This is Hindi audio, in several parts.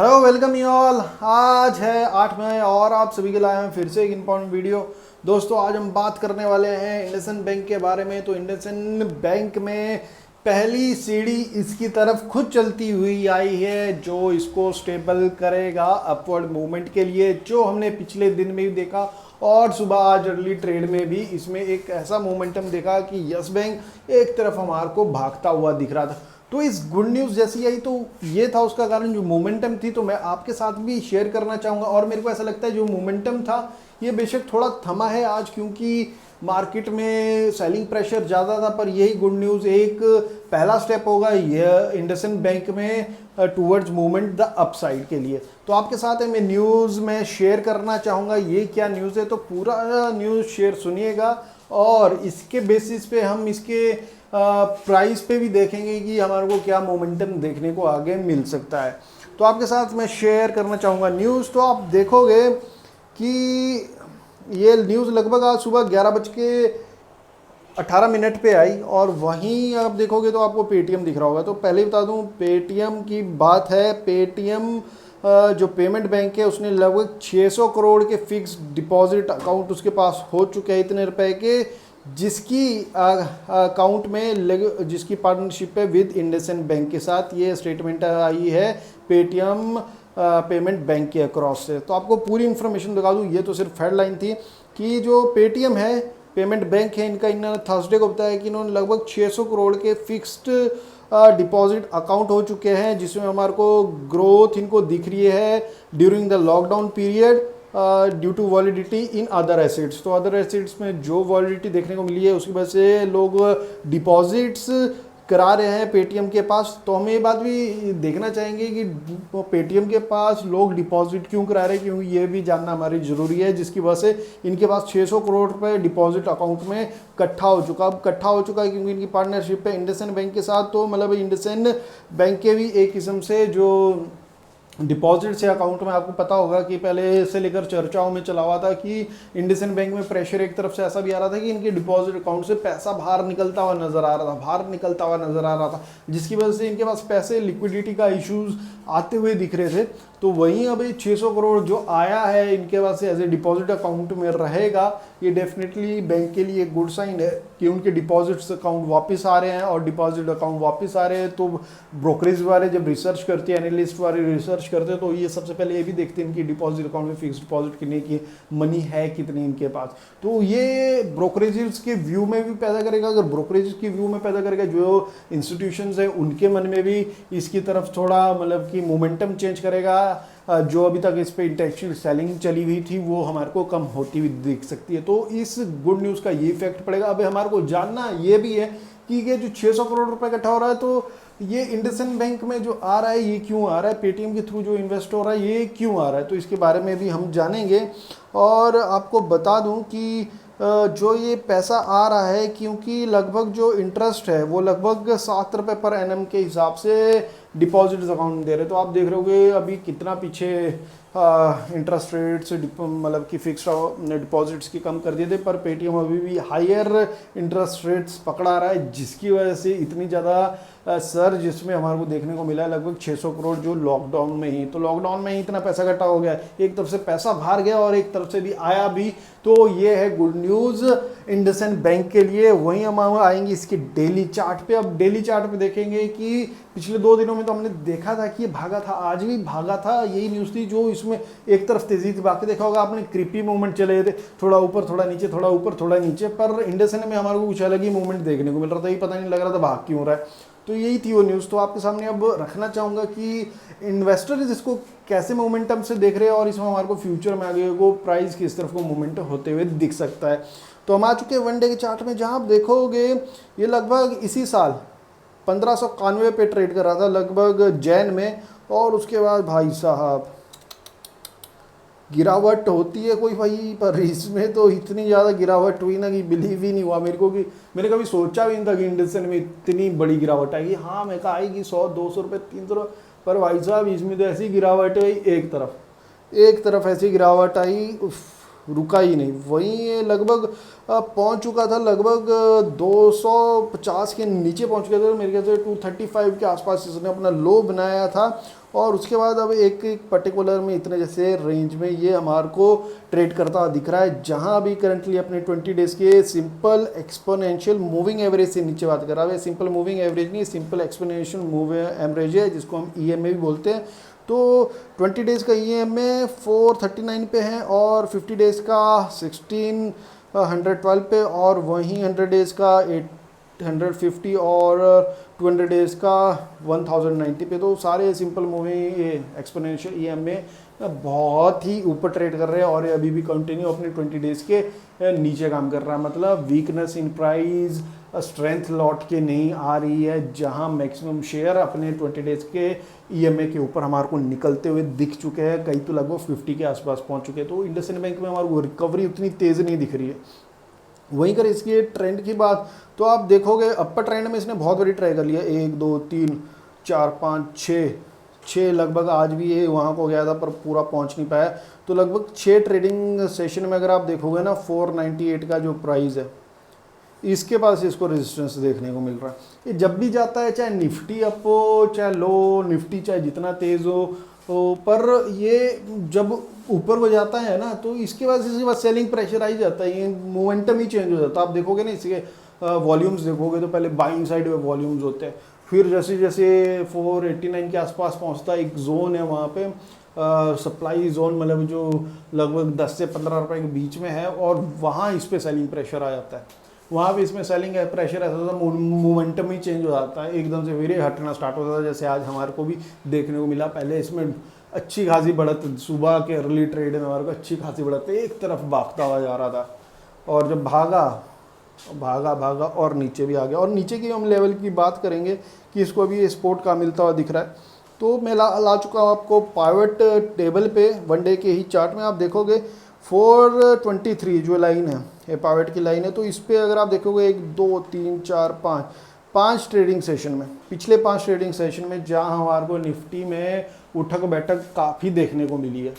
Hello welcome you all. आज है 8 मई और आप सभी के लाए हैं फिर से एक इम्पॉर्टेंट वीडियो। दोस्तों आज हम बात करने वाले हैं इंडसइंड बैंक के बारे में। तो इंडसइंड बैंक में पहली सीढ़ी इसकी तरफ खुद चलती हुई आई है जो इसको स्टेबल करेगा अपवर्ड मूवमेंट के लिए, जो हमने पिछले दिन में भी देखा और सुबह आज अर्ली ट्रेड में भी इसमें एक ऐसा मोमेंटम देखा कि यस बैंक एक तरफ हमारे को भागता हुआ दिख रहा था। तो इस गुड न्यूज़ जैसी आई तो ये था उसका कारण, जो मोमेंटम थी तो मैं आपके साथ भी शेयर करना चाहूँगा। और मेरे को ऐसा लगता है जो मोमेंटम था ये बेशक थोड़ा थमा है आज, क्योंकि मार्केट में सेलिंग प्रेशर ज़्यादा था। पर यही गुड न्यूज़ एक पहला स्टेप होगा यह इंडसइंड बैंक में टूवर्ड्स मूवमेंट द अपसाइड के लिए। तो आपके साथ है मैं न्यूज़ में शेयर करना चाहूँगा ये क्या न्यूज़ है, तो पूरा न्यूज़ शेयर सुनिएगा और इसके बेसिस पे हम इसके प्राइस पे भी देखेंगे कि हमारे को क्या मोमेंटम देखने को आगे मिल सकता है। तो आपके साथ मैं शेयर करना चाहूँगा न्यूज़। तो आप देखोगे कि ये न्यूज़ लगभग आज सुबह 11:18 पे आई और वहीं आप देखोगे तो आपको पेटीएम दिख रहा होगा। तो पहले बता दूं पेटीएम की बात है। पेटीएम जो पेमेंट बैंक है उसने लगभग 600 करोड़ के फिक्स डिपॉजिट अकाउंट उसके पास हो चुके हैं इतने रुपए के, जिसकी अकाउंट में जिसकी पार्टनरशिप है विद इंडसइंड बैंक के साथ। ये स्टेटमेंट आई है पेटीएम पेमेंट बैंक के अक्रॉस से। तो आपको पूरी इन्फॉर्मेशन दिखा दूँ, ये तो सिर्फ हेडलाइन थी कि जो पेटीएम है पेमेंट बैंक है इनका, इन्होंने थर्सडे को बताया कि इन्होंने लगभग 600 करोड़ के फिक्स्ड डिपॉजिट अकाउंट हो चुके हैं, जिसमें हमारे को ग्रोथ इनको दिख रही है during the lockdown period due to volatility in other assets. तो अदर एसेट्स में जो वॉलिडिटी देखने को मिली है उसकी वजह से लोग डिपॉजिट्स करा रहे हैं पेटीएम के पास। तो हम ये बात भी देखना चाहेंगे कि पेटीएम के पास लोग डिपॉजिट क्यों करा रहे हैं, क्योंकि ये भी जानना हमारी ज़रूरी है, जिसकी वजह से इनके पास 600 करोड़ रुपए डिपॉजिट अकाउंट में इकट्ठा हो चुका। अब इकट्ठा हो चुका है क्योंकि इनकी पार्टनरशिप है इंडसइंड बैंक के साथ। तो मतलब इंडसइंड बैंक के भी एक किस्म से जो डिपॉजिट से अकाउंट में, आपको पता होगा कि पहले से लेकर चर्चाओं में चला हुआ था कि इंडसइंड बैंक में प्रेशर एक तरफ से ऐसा भी आ रहा था कि इनके डिपॉजिट अकाउंट से पैसा बाहर निकलता हुआ नजर आ रहा था, जिसकी वजह से इनके पास पैसे लिक्विडिटी का इश्यूज आते हुए दिख रहे थे। तो वहीं अभी 600 करोड़ जो आया है इनके पास एज ए डिपॉजिट अकाउंट में रहेगा, ये डेफिनेटली बैंक के लिए गुड साइन है कि उनके डिपॉजिट्स अकाउंट वापस आ रहे हैं। और डिपॉजिट अकाउंट वापस आ रहे हैं तो ब्रोकरेज वाले जब रिसर्च करते हैं, एनालिस्ट वाले रिसर्च करते हैं, तो ये सबसे पहले ये भी देखते हैं इनकी डिपॉजिट अकाउंट में फिक्स डिपॉजिट करने की मनी है कितनी इनके पास। तो ये ब्रोकरेजेस के व्यू में भी पैदा करेगा, अगर ब्रोकरेज के व्यू में पैदा करेगा, जो इंस्टीट्यूशंस है उनके मन में भी इसकी तरफ थोड़ा मतलब कि मोमेंटम चेंज करेगा। जो अभी तक इस पे इंटेंशनल सेलिंग चली हुई थी वो हमारे को कम होती हुई दिख सकती है। तो इस गुड न्यूज़ का ये इफेक्ट पड़ेगा। अभी हमारे को जानना ये भी है कि ये जो 600 करोड़ रुपए इकट्ठा हो रहा है तो ये इंडसइंड बैंक में जो आ रहा है ये क्यों आ रहा है, पेटीएम के थ्रू जो इन्वेस्ट हो रहा है ये क्यों आ रहा है, तो इसके बारे में भी हम जानेंगे। और आपको बता दूं कि जो ये पैसा आ रहा है, क्योंकि लगभग जो इंटरेस्ट है वो लगभग 7 रुपये पर एनएम के हिसाब से डिपॉजिट अकाउंट में दे रहे। तो आप देख रहे होगे अभी कितना पीछे इंटरेस्ट रेट्स मतलब कि फिक्स्ड डिपॉजिट्स की कम कर दिए थे, पर पेटीएम अभी भी हायर इंटरेस्ट रेट्स पकड़ा रहा है, जिसकी वजह से इतनी ज़्यादा सर्ज जिसमें हमारे को देखने को मिला है लगभग 600 करोड़ जो लॉकडाउन में ही। तो लॉकडाउन में ही इतना पैसा इकट्ठा हो गया, एक तरफ से पैसा बाहर गया और एक तरफ से भी आया भी। तो ये है गुड न्यूज़ इंडसइंड बैंक के लिए। वहीं हम आएंगे इसके डेली चार्ट पे। अब डेली चार्ट पे देखेंगे कि पिछले 2 दिनों में तो हमने देखा था कि ये भागा था, आज भी भागा था, यही न्यूज़ थी जो इसमें एक तरफ तेजी थी। बाकी देखा होगा आपने क्रिपी मूवमेंट चले थे, थोड़ा ऊपर थोड़ा नीचे, थोड़ा ऊपर थोड़ा नीचे, पर इंडसइंड में हमारे को कुछ अलग ही मूवमेंट देखने को मिल रहा था, ये पता नहीं लग रहा था भाग क्यों रहा है। तो यही थी वो न्यूज़। तो आपके सामने अब रखना चाहूँगा कि इन्वेस्टर्स इसको कैसे मोमेंटम से देख रहे हैं और इसमें हमारे को फ्यूचर में आगे को प्राइस किस तरफ को मोमेंट होते हुए दिख सकता है। तो हम आ चुके हैं वनडे के चार्ट में, जहाँ आप देखोगे ये लगभग इसी साल 1591 पे ट्रेड कर रहा था लगभग जैन में, और उसके बाद भाई साहब गिरावट होती है कोई भाई, पर इसमें तो इतनी ज़्यादा गिरावट हुई ना कि बिलीव ही नहीं हुआ मेरे को, कि मैंने कभी सोचा भी नहीं था कि इंडसइंड में इतनी बड़ी गिरावट आएगी। हाँ मैं कहा आएगी 100-200 रुपये 300 रुपये, पर भाई साहब इसमें तो ऐसी गिरावट आई, एक तरफ ऐसी गिरावट आई रुका ही नहीं, वहीं ये लगभग पहुंच चुका था, लगभग 250 के नीचे पहुंच गया था मेरे ख्याल से 235 के आसपास इसने अपना लो बनाया था। और उसके बाद अब एक एक पर्टिकुलर में इतने जैसे रेंज में ये हमारे को ट्रेड करता हुआ दिख रहा है, जहां अभी करंटली अपने 20 डेज के सिंपल एक्सपोनेंशियल मूविंग एवरेज से नीचे बात कर रहा है। सिंपल मूविंग एवरेज नहीं, सिंपल एक्सपोनेंशियल मूव एवरेज है, जिसको हम EMA भी बोलते हैं। तो 20 डेज़ का EMA 439 पे है और 50 डेज़ का 1612 पे, और वहीं 100 डेज़ का 850 और 200 डेज़ का 1090 पे। तो सारे सिंपल मूविंग एक्सपोनेंशियल EMA बहुत ही ऊपर ट्रेड कर रहे हैं और ये अभी भी कंटिन्यू अपने 20 डेज़ के नीचे काम कर रहा है। मतलब वीकनेस इन प्राइस स्ट्रेंथ लौट के नहीं आ रही है, जहां मैक्सिमम शेयर अपने 20 डेज़ के EMA के ऊपर हमारे को निकलते हुए दिख चुके हैं, कई तो लगभग 50 के आसपास पहुंच चुके हैं। तो इंडसइंड बैंक में हमारे को रिकवरी उतनी तेज़ नहीं दिख रही है। वहीं कर इसकी ट्रेंड की बात, तो आप देखोगे अपर ट्रेंड में इसने बहुत बड़ी ट्राई कर लिया, 1 2 3 4 5 6 लगभग, आज भी ये वहाँ को गया था पर पूरा पहुँच नहीं पाया। तो लगभग 6 ट्रेडिंग सेशन में अगर आप देखोगे ना, 498 का जो प्राइस है इसके पास इसको रेजिस्टेंस देखने को मिल रहा है। ये जब भी जाता है, चाहे निफ्टी अप हो चाहे लो, निफ्टी चाहे जितना तेज़ हो, पर ये जब ऊपर हो जाता है ना, तो इसके बाद सेलिंग प्रेशर आ ही जाता है, ये मोमेंटम ही चेंज हो जाता है। आप देखोगे ना इसके वॉल्यूम्स देखोगे तो पहले बाइंग साइड में वॉल्यूम्स होते हैं, फिर जैसे जैसे 489 के आसपास पहुंचता है, एक जोन है वहाँ पे सप्लाई जोन, मतलब जो लगभग 10 से 15 रुपए के बीच में है, और वहाँ इस पर सेलिंग प्रेशर आ जाता है। वहाँ भी इसमें सेलिंग प्रेशर ऐसा था, मोमेंटम ही चेंज हो जाता है, एकदम से फिर हटना स्टार्ट होता था, जैसे आज हमारे को भी देखने को मिला। पहले इसमें अच्छी खासी बढ़त, सुबह के अर्ली ट्रेड में हमारे को अच्छी खासी बढ़त, एक तरफ भागता हुआ जा रहा था, और जब भागा भागा भागा और नीचे भी आ गया। और नीचे की हम लेवल की बात करेंगे कि इसको अभी सपोर्ट का मिलता हुआ दिख रहा है। तो मैं ला चुका हूँ आपको पाइवट टेबल पे, वन डे के ही चार्ट में आप देखोगे 423 जो लाइन है, ये पाइवट की लाइन है। तो इस पर अगर आप देखोगे 1 2 3 4 5 ट्रेडिंग सेशन में, पिछले 5 ट्रेडिंग सेशन में जहाँ हमारे को निफ्टी में उठक बैठक काफ़ी देखने को मिली है,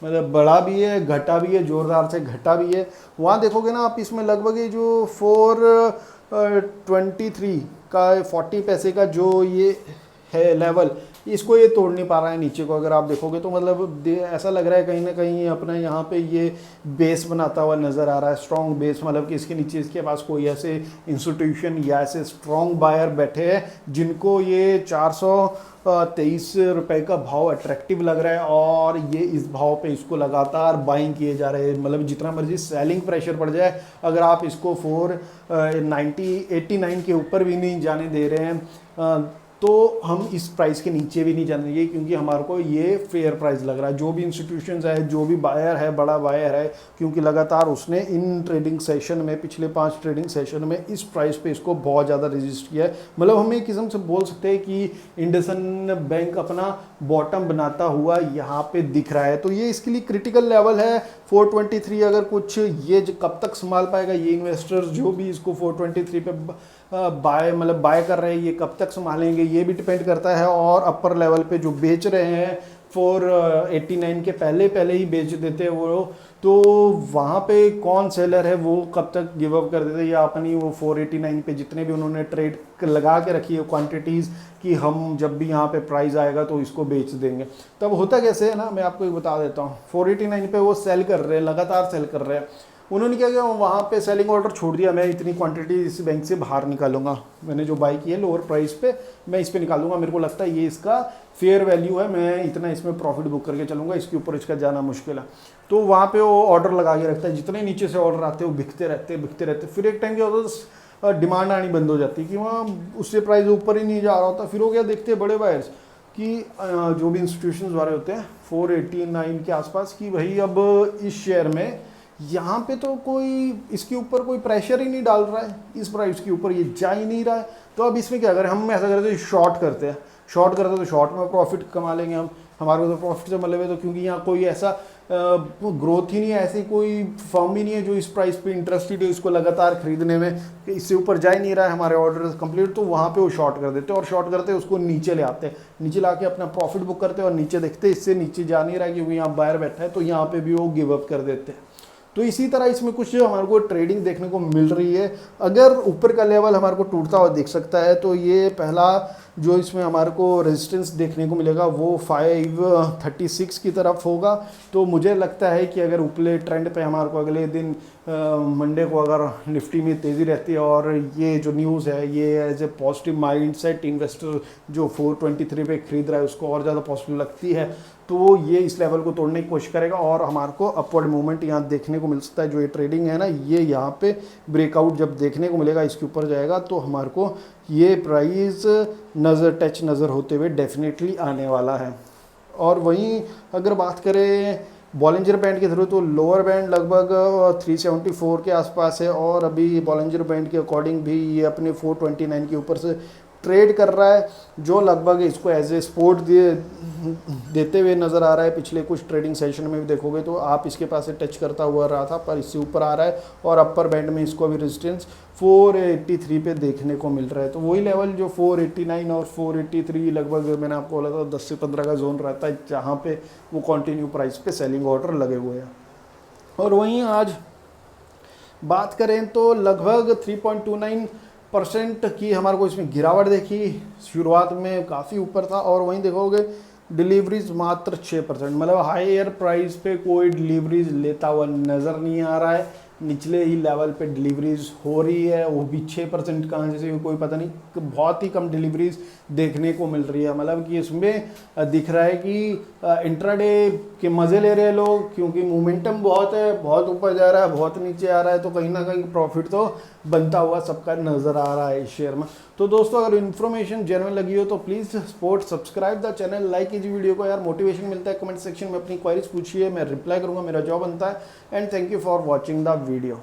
मतलब बड़ा भी है घटा भी है, ज़ोरदार से घटा भी है। वहाँ देखोगे ना आप, इसमें लगभग ये जो 423 का 40 पैसे का जो ये है लेवल, इसको ये तोड़ नहीं पा रहा है नीचे को। अगर आप देखोगे तो मतलब ऐसा लग रहा है कहीं ना कहीं अपना यहाँ पे ये बेस बनाता हुआ नज़र आ रहा है, स्ट्रॉन्ग बेस, मतलब कि इसके नीचे इसके पास कोई ऐसे इंस्टीट्यूशन या ऐसे स्ट्रॉन्ग बायर बैठे हैं जिनको ये 423 रुपये का भाव अट्रैक्टिव लग रहा है, और ये इस भाव पे इसको लगातार बाइंग किए जा रहे हैं। मतलब जितना मर्जी सेलिंग प्रेशर पड़ जाए, अगर आप इसको 489 के ऊपर भी नहीं जाने दे रहे हैं, तो हम इस प्राइस के नीचे भी नहीं जाने देंगे, क्योंकि हमारे को ये फेयर प्राइस लग रहा है। जो भी इंस्टीट्यूशंस है, जो भी बायर है, बड़ा बायर है, क्योंकि लगातार उसने इन ट्रेडिंग सेशन में, पिछले 5 ट्रेडिंग सेशन में इस प्राइस पे इसको बहुत ज़्यादा रजिस्ट किया है। मतलब हम एक किस्म से बोल सकते हैं कि इंडसइंड बैंक अपना बॉटम बनाता हुआ यहाँ पे दिख रहा है। तो ये इसके लिए क्रिटिकल लेवल है 423। अगर कुछ ये कब तक संभाल पाएगा, ये इन्वेस्टर्स जो भी इसको 423 पे बाय कर रहे हैं, ये कब तक संभालेंगे, ये भी डिपेंड करता है। और अपर लेवल पे जो बेच रहे हैं 489 के पहले ही बेच देते हैं वो, तो वहाँ पे कौन सेलर है, वो कब तक गिव अप कर देते हैं, या अपनी वो 489 पे जितने भी उन्होंने ट्रेड लगा के रखी है क्वांटिटीज़, कि हम जब भी यहाँ पे प्राइस आएगा तो इसको बेच देंगे। तब होता कैसे है ना, मैं आपको एक बता देता हूँ। 489 पे वो सेल कर रहे हैं, लगातार सेल कर रहे हैं। उन्होंने क्या किया, वहाँ पे सेलिंग ऑर्डर छोड़ दिया, मैं इतनी क्वांटिटी इस बैंक से बाहर निकालूंगा, मैंने जो बाई की है लोअर प्राइस पे मैं इस पे निकालूंगा, मेरे को लगता है ये इसका फेयर वैल्यू है, मैं इतना इसमें प्रॉफिट बुक करके चलूंगा, इसके ऊपर इसका जाना मुश्किल है। तो वहाँ पे वो ऑर्डर लगा के रखता है, जितने नीचे से ऑर्डर आते हैं वो बिकते रहते। फिर एक टाइम क्या होता है, डिमांड आनी बंद हो जाती है कि वहाँ उससे प्राइस ऊपर ही नहीं जा रहा होता। फिर वो क्या देखते हैं बड़े बायर्स कि जो भी इंस्टीट्यूशन वाले होते हैं 489 के आसपास, कि भाई अब इस शेयर में यहाँ पे तो कोई इसके ऊपर कोई प्रेशर ही नहीं डाल रहा है, इस प्राइस के ऊपर ये जा ही नहीं रहा है, तो अब इसमें क्या करें, हम ऐसा करते हैं शॉर्ट करते हैं तो शॉर्ट में प्रॉफिट कमा लेंगे हम, हमारे को तो प्रॉफिट से मतलब है। तो क्योंकि यहाँ कोई ऐसा ग्रोथ ही नहीं है, ऐसी कोई फर्म ही नहीं है जो इस प्राइस पे इंटरेस्टेड है इसको लगातार खरीदने में, कि इससे ऊपर जा ही नहीं रहा है हमारे ऑर्डर कंप्लीट, तो वहाँ पे वो शॉर्ट कर देते हैं, और शॉर्ट करते हैं उसको नीचे ले आते हैं, नीचे ला के अपना प्रॉफिट बुक करते हैं, और नीचे देखते हैं इससे नीचे जा नहीं रहा है क्योंकि यहाँ बाहर बैठा है, तो यहाँ पे भी वो गिव अप कर देते हैं। तो इसी तरह इसमें कुछ हमारे को ट्रेडिंग देखने को मिल रही है। अगर ऊपर का लेवल हमारे को टूटता हुआ दिख सकता है तो ये पहला जो इसमें हमारे को रेजिस्टेंस देखने को मिलेगा वो 536 की तरफ होगा। तो मुझे लगता है कि अगर ऊपरले ट्रेंड पे हमारे को अगले दिन मंडे को अगर निफ्टी में तेज़ी रहती है और ये जो न्यूज़ है ये as a positive mindset investor जो 423 पे खरीद रहा है उसको और ज़्यादा पॉजिटिव लगती है, तो ये इस लेवल को तोड़ने की कोशिश करेगा और हमारे को अपवर्ड मूवमेंट यहाँ देखने को मिल सकता है। जो ये ट्रेडिंग है ना, ये यहाँ पे ब्रेकआउट जब देखने को मिलेगा इसके ऊपर जाएगा तो हमारे को ये प्राइस टच नज़र होते हुए डेफिनेटली आने वाला है। और वहीं अगर बात करें बॉलिंजर बैंड के थ्रू तो लोअर बैंड लगभग 374 के आसपास है और अभी बॉलिंजर बैंड के अकॉर्डिंग भी ये अपने 429 के ऊपर से ट्रेड कर रहा है, जो लगभग इसको एज ए सपोर्ट देते हुए नज़र आ रहा है। पिछले कुछ ट्रेडिंग सेशन में भी देखोगे तो आप इसके पास से टच करता हुआ रहा था पर इससे ऊपर आ रहा है और अपर बैंड में इसको अभी रेजिस्टेंस 483 पे देखने को मिल रहा है। तो वही लेवल जो 489 और 483 लगभग मैंने आपको बोला था 10 से 15 का जोन रहता है जहाँ पे वो कंटिन्यू प्राइस पे सेलिंग ऑर्डर लगे हुए हैं। और वहीं आज बात करें तो लगभग 3.29% की हमारे को इसमें गिरावट देखी। शुरुआत में काफ़ी ऊपर था और वहीं देखोगे डिलीवरीज मात्र 6%, मतलब हायर प्राइस पे कोई डिलीवरीज लेता हुआ नज़र नहीं आ रहा है। निचले ही लेवल पे डिलीवरीज हो रही है, वो भी 6% कहाँ जैसे कोई पता नहीं, बहुत ही कम डिलीवरीज देखने को मिल रही है। मतलब कि इसमें दिख रहा है कि इंट्राडे के मज़े ले रहे हैं लोग, क्योंकि मोमेंटम बहुत है, बहुत ऊपर जा रहा है, बहुत नीचे आ रहा है, तो कहीं ना कहीं प्रॉफिट तो बनता हुआ सबका नज़र आ रहा है इस शेयर में। तो दोस्तों अगर इन्फॉर्मेशन जेन्युइन लगी हो तो please support subscribe the channel, like कीजिए वीडियो को यार, मोटिवेशन मिलता है। कमेंट सेक्शन में अपनी क्वेरीज पूछिए, मैं रिप्लाई करूँगा, मेरा जॉब बनता है। And thank you for watching the video.